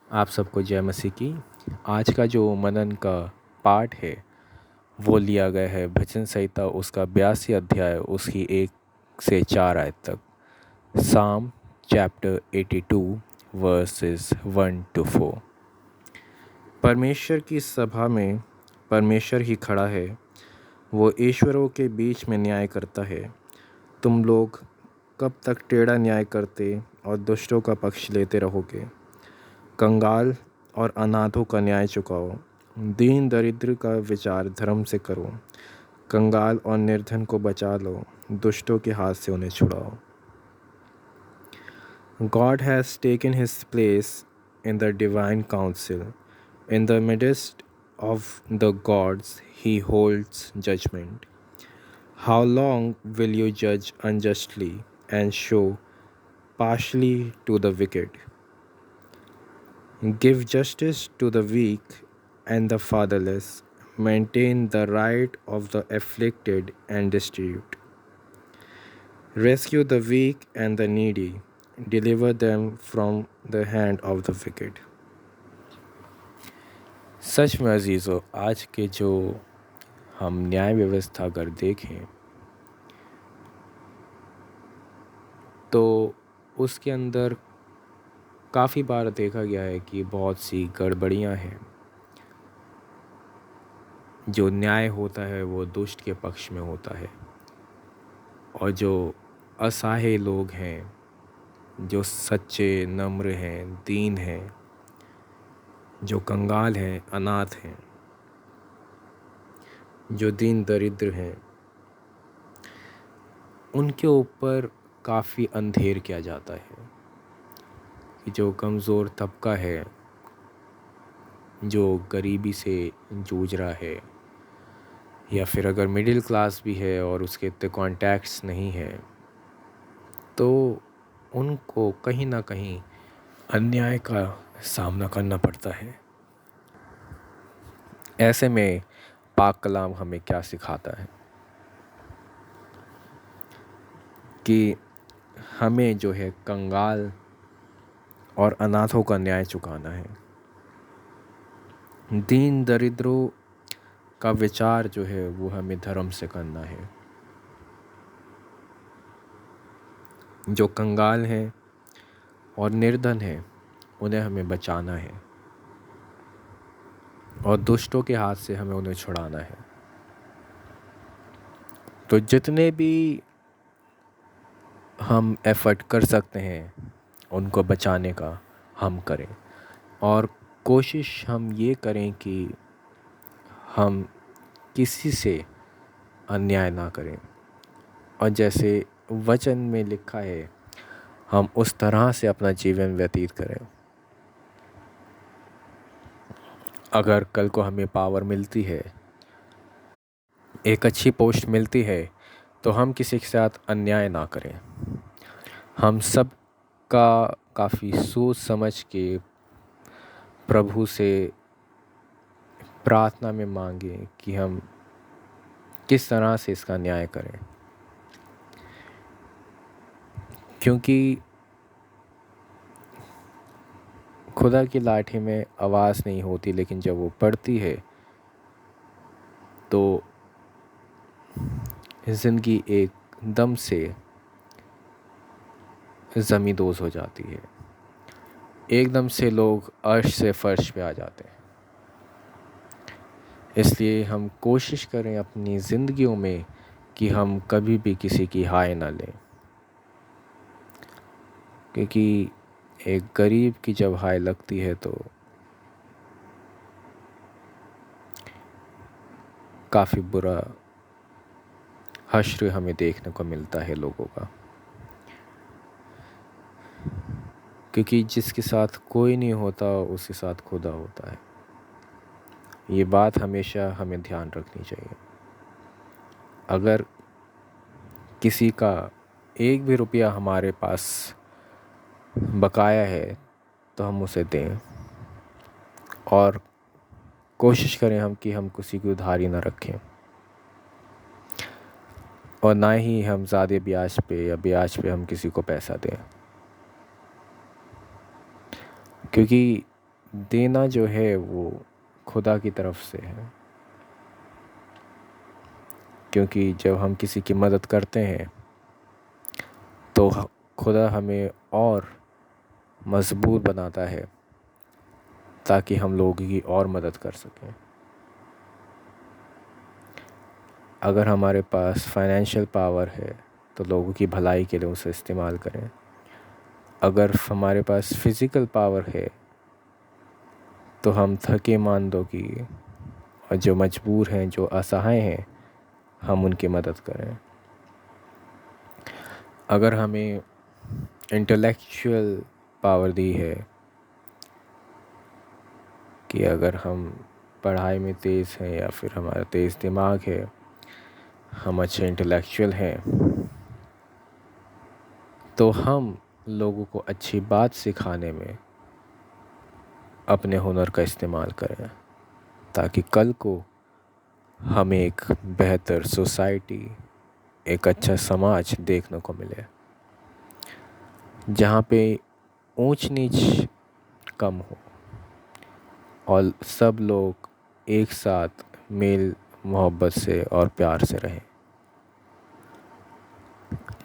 आप सबको जय मसीह की। आज का जो मनन का पाठ है वो लिया गया है भजन संहिता उसका 82 अध्याय उसकी 1 से 4 आयत तक। साम चैप्टर 82 वर्सेस 1 to 4। परमेश्वर की सभा में परमेश्वर ही खड़ा है, वो ईश्वरों के बीच में न्याय करता है। तुम लोग कब तक टेढ़ा न्याय करते और दुष्टों का पक्ष लेते रहोगे? कंगाल और अनाथों का न्याय चुकाओ, दीन दरिद्र का विचार धर्म से करो। कंगाल और निर्धन को बचा लो, दुष्टों के हाथ से उन्हें छुड़ाओ। God has taken his place in the divine council. In the midst of the gods he holds judgment. How long will you judge unjustly and show partially to the wicked? Give justice to the weak and the fatherless. Maintain the right of the afflicted and destitute. Rescue the weak and the needy. Deliver them from the hand of the wicked. सच में अजीज़ों, आज के जो हम न्याय व्यवस्था अगर देखें तो उसके अंदर काफ़ी बार देखा गया है कि बहुत सी गड़बड़ियां हैं। जो न्याय होता है वो दुष्ट के पक्ष में होता है और जो असहाय लोग हैं, जो सच्चे नम्र हैं, दीन हैं, जो कंगाल हैं, अनाथ हैं, जो दीन दरिद्र हैं, उनके ऊपर काफ़ी अंधेर किया जाता है कि जो कमज़ोर तबका है, जो गरीबी से जूझ रहा है या फिर अगर मिडिल क्लास भी है और उसके इतने कॉन्टैक्ट्स नहीं हैं तो उनको कहीं ना कहीं अन्याय का सामना करना पड़ता है। ऐसे में पाक कलाम हमें क्या सिखाता है कि हमें जो है कंगाल और अनाथों का न्याय चुकाना है। दीन दरिद्रों का विचार जो है वो हमें धर्म से करना है। जो कंगाल हैं और निर्धन हैं उन्हें हमें बचाना है और दुष्टों के हाथ से हमें उन्हें छुड़ाना है। तो जितने भी हम एफ़र्ट कर सकते हैं उनको बचाने का हम करें और कोशिश हम ये करें कि हम किसी से अन्याय ना करें और जैसे वचन में लिखा है हम उस तरह से अपना जीवन व्यतीत करें। अगर कल को हमें पावर मिलती है, एक अच्छी पोस्ट मिलती है, तो हम किसी के साथ अन्याय ना करें। हम सब का काफ़ी सोच समझ के प्रभु से प्रार्थना में मांगें कि हम किस तरह से इसका न्याय करें, क्योंकि खुदा की लाठी में आवाज़ नहीं होती, लेकिन जब वो पड़ती है तो ज़िंदगी एकदम से ज़मींदोज़ हो जाती है। एकदम से लोग अर्श से फर्श पे आ जाते हैं। इसलिए हम कोशिश करें अपनी ज़िंदगियों में कि हम कभी भी किसी की हाय ना लें, क्योंकि एक गरीब की जब हाय लगती है तो काफ़ी बुरा हश्र हमें देखने को मिलता है लोगों का, क्योंकि जिसके साथ कोई नहीं होता उसके साथ खुदा होता है। ये बात हमेशा हमें ध्यान रखनी चाहिए। अगर किसी का एक भी रुपया हमारे पास बकाया है तो हम उसे दें और कोशिश करें हम कि हम किसी की उधारी ना रखें और ना ही हम ज़्यादा ब्याज पे या ब्याज पे हम किसी को पैसा दें, क्योंकि देना जो है वो खुदा की तरफ से है, क्योंकि जब हम किसी की मदद करते हैं तो खुदा हमें और मजबूत बनाता है ताकि हम लोगों की और मदद कर सकें। अगर हमारे पास फाइनेंशियल पावर है तो लोगों की भलाई के लिए उसे इस्तेमाल करें। अगर हमारे पास फ़िज़िकल पावर है तो हम थके मांदों की और जो मजबूर हैं, जो असहाय हैं, हम उनकी मदद करें। अगर हमें इंटेलेक्चुअल पावर दी है कि अगर हम पढ़ाई में तेज़ हैं या फिर हमारा तेज़ दिमाग है, हम अच्छे इंटेलेक्चुअल हैं, तो हम लोगों को अच्छी बात सिखाने में अपने हुनर का इस्तेमाल करें ताकि कल को हमें एक बेहतर सोसाइटी, एक अच्छा समाज देखने को मिले जहाँ पे ऊंच नीच कम हो और सब लोग एक साथ मेल मोहब्बत से और प्यार से रहें।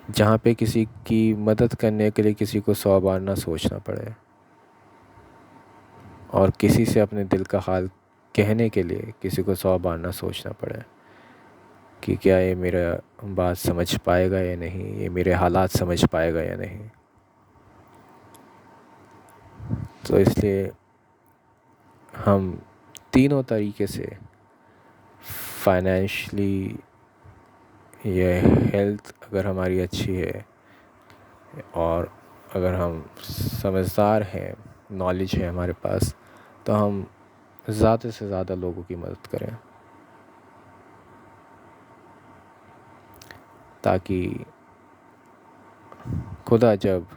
जहाँ पे किसी की मदद करने के लिए किसी को 100 बार ना सोचना पड़े और किसी से अपने दिल का हाल कहने के लिए किसी को 100 बार ना सोचना पड़े कि क्या ये मेरा बात समझ पाएगा या नहीं, ये मेरे हालात समझ पाएगा या नहीं। तो इसलिए हम तीनों तरीके से फाइनेंशली, ये हेल्थ अगर हमारी अच्छी है और अगर हम समझदार हैं, नॉलेज है हमारे पास, तो हम ज़्यादा से ज़्यादा लोगों की मदद करें ताकि खुदा जब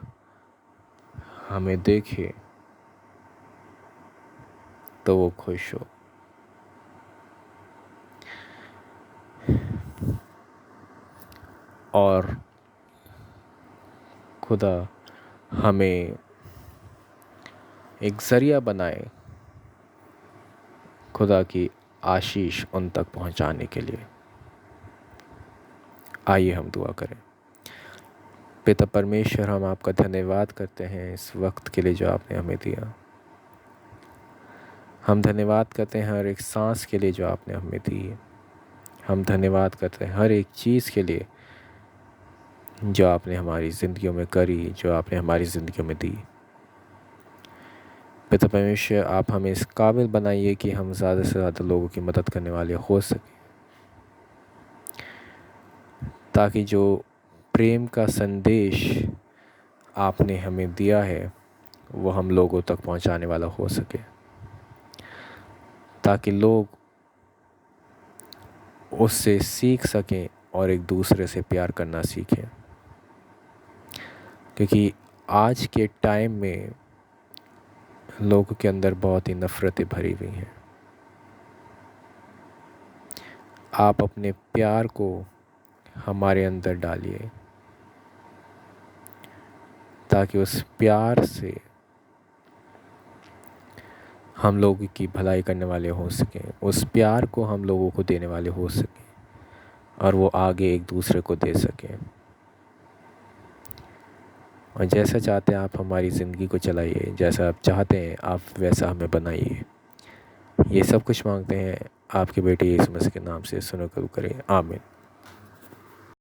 हमें देखे तो वो खुश हो। और खुदा हमें एक ज़रिया बनाए खुदा की आशीष उन तक पहुंचाने के लिए। आइए हम दुआ करें। पिता परमेश्वर, हम आपका धन्यवाद करते हैं इस वक्त के लिए जो आपने हमें दिया। हम धन्यवाद करते हैं हर एक सांस के लिए जो आपने हमें दी। हम धन्यवाद करते हैं हर एक चीज़ के लिए जो आपने हमारी ज़िंदगियों में करी, जो आपने हमारी ज़िंदगियों में दी। पिता परमेश्वर, आप हमें इस काबिल बनाइए कि हम ज़्यादा से ज़्यादा लोगों की मदद करने वाले हो सकें, ताकि जो प्रेम का संदेश आपने हमें दिया है वो हम लोगों तक पहुंचाने वाला हो सके, ताकि लोग उससे सीख सकें और एक दूसरे से प्यार करना सीखें। क्योंकि आज के टाइम में लोगों के अंदर बहुत ही नफ़रतें भरी हुई हैं। आप अपने प्यार को हमारे अंदर डालिए ताकि उस प्यार से हम लोगों की भलाई करने वाले हो सकें, उस प्यार को हम लोगों को देने वाले हो सकें और वो आगे एक दूसरे को दे सकें। और जैसा चाहते हैं आप हमारी ज़िंदगी को चलाइए, जैसा आप चाहते हैं आप वैसा हमें बनाइए। ये सब कुछ मांगते हैं आपके बेटे यीशु मसीह के नाम से, सुनो कबूल करें, आमीन।